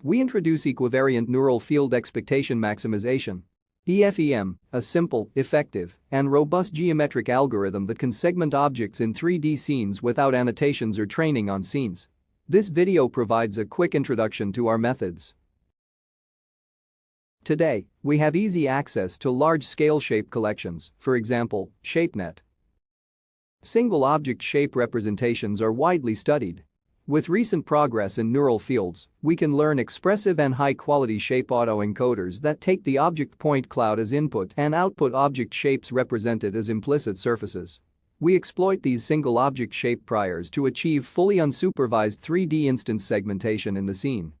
We introduce equivariant neural field expectation maximization (EFEM), a simple, effective, and robust geometric algorithm that can segment objects in 3D scenes without annotations or training on scenes. This video provides a quick introduction to our methods. Today, we have easy access to large-scale shape collections, for example, ShapeNet. Single object shape representations are widely studied. With recent progress in neural fields, we can learn expressive and high-quality shape autoencoders that take the object point cloud as input and output object shapes represented as implicit surfaces. We exploit these single object shape priors to achieve fully unsupervised 3D instance segmentation in the scene.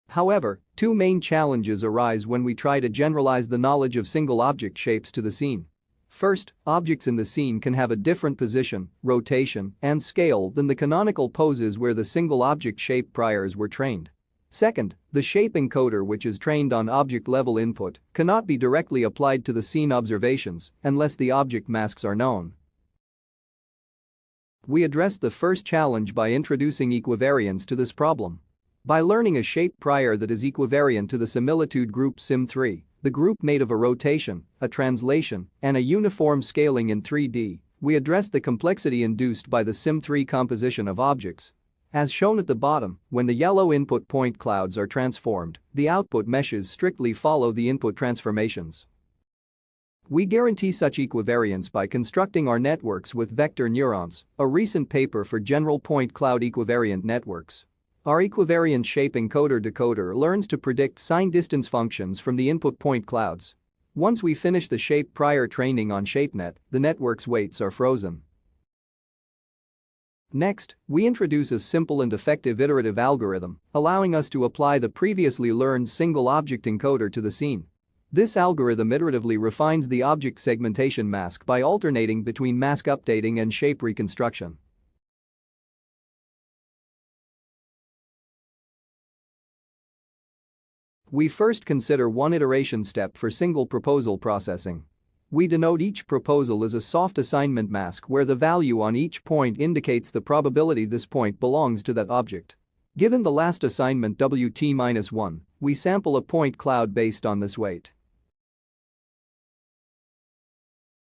However, two main challenges arise when we try to generalize the knowledge of single object shapes to the scene. First, objects in the scene can have a different position, rotation, and scale than the canonical poses where the single object shape priors were trained. Second, the shape encoder, which is trained on object-level input, cannot be directly applied to the scene observations unless the object masks are known. We address the first challenge by introducing equivariance to this problem. By learning a shape prior that is equivariant to the similitude group Sim3, the group made of a rotation, a translation, and a uniform scaling in 3D, we address the complexity induced by the Sim3 composition of objects. As shown at the bottom, when the yellow input point clouds are transformed, the output meshes strictly follow the input transformations. We guarantee such equivariance by constructing our networks with vector neurons, a recent paper for general point cloud equivariant networks. Our equivariant shape encoder-decoder learns to predict sign distance functions from the input point clouds. Once we finish the shape prior training on ShapeNet, the network's weights are frozen. Next, we introduce a simple and effective iterative algorithm, allowing us to apply the previously learned single object encoder to the scene. This algorithm iteratively refines the object segmentation mask by alternating between mask updating and shape reconstruction. We first consider one iteration step for single proposal processing. We denote each proposal as a soft assignment mask where the value on each point indicates the probability this point belongs to that object. Given the last assignment WT-1, we sample a point cloud based on this weight.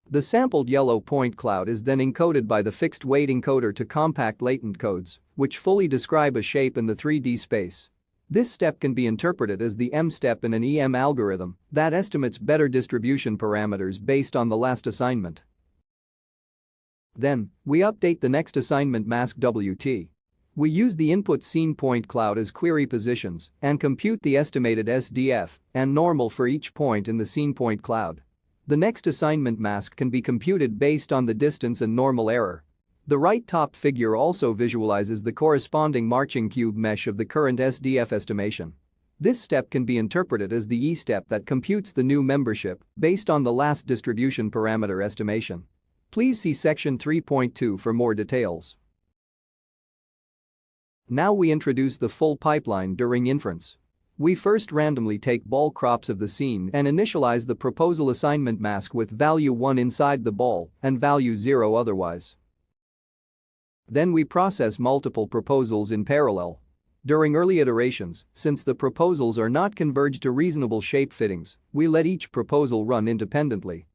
The sampled yellow point cloud is then encoded by the fixed weight encoder to compact latent codes, which fully describe a shape in the 3D space. This step can be interpreted as the M step in an EM algorithm that estimates better distribution parameters based on the last assignment. Then, we update the next assignment mask WT. We use the input scene point cloud as query positions and compute the estimated SDF and normal for each point in the scene point cloud. The next assignment mask can be computed based on the distance and normal error. The right top figure also visualizes the corresponding marching cube mesh of the current SDF estimation. This step can be interpreted as the E step that computes the new membership based on the last distribution parameter estimation. Please see section 3.2 for more details. Now we introduce the full pipeline during inference. We first randomly take ball crops of the scene and initialize the proposal assignment mask with value 1 inside the ball and value 0 otherwise. Then we process multiple proposals in parallel. During early iterations, since the proposals are not converged to reasonable shape fittings, we let each proposal run independently.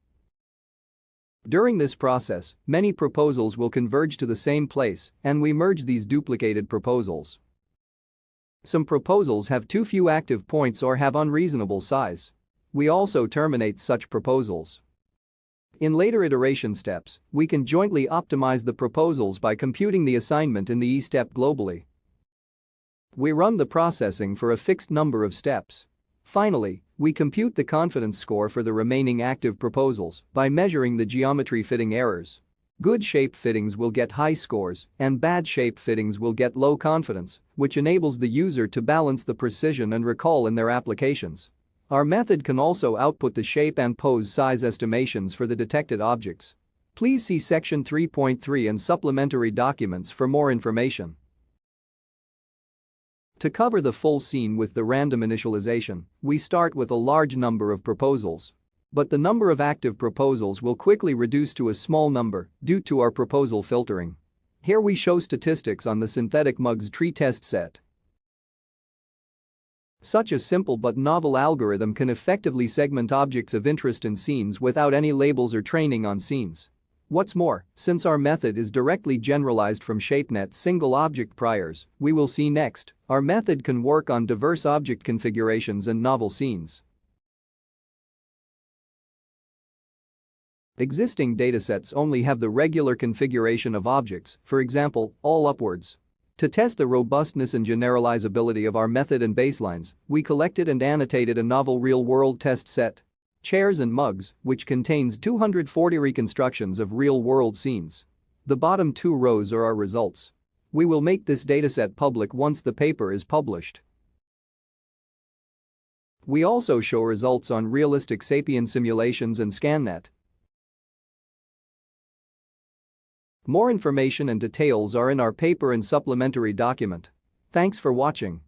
During this process, many proposals will converge to the same place, and we merge these duplicated proposals. Some proposals have too few active points or have unreasonable size. We also terminate such proposals. In later iteration steps, we can jointly optimize the proposals by computing the assignment in the E step globally. We run the processing for a fixed number of steps. Finally, we compute the confidence score for the remaining active proposals by measuring the geometry fitting errors. Good shape fittings will get high scores, and bad shape fittings will get low confidence, which enables the user to balance the precision and recall in their applications. Our method can also output the shape and pose size estimations for the detected objects. Please see section 3.3 and supplementary documents for more information. To cover the full scene with the random initialization, we start with a large number of proposals. But the number of active proposals will quickly reduce to a small number due to our proposal filtering. Here we show statistics on the synthetic mugs tree test set. Such a simple but novel algorithm can effectively segment objects of interest in scenes without any labels or training on scenes. What's more, since our method is directly generalized from ShapeNet's single object priors, we will see next, our method can work on diverse object configurations and novel scenes. Existing datasets only have the regular configuration of objects, for example, all upwards. To test the robustness and generalizability of our method and baselines, we collected and annotated a novel real-world test set. Chairs and Mugs, which contains 240 reconstructions of real-world scenes. The bottom 2 rows are our results. We will make this dataset public once the paper is published. We also show results on realistic Sapien simulations and ScanNet. More information and details are in our paper and supplementary document. Thanks for watching.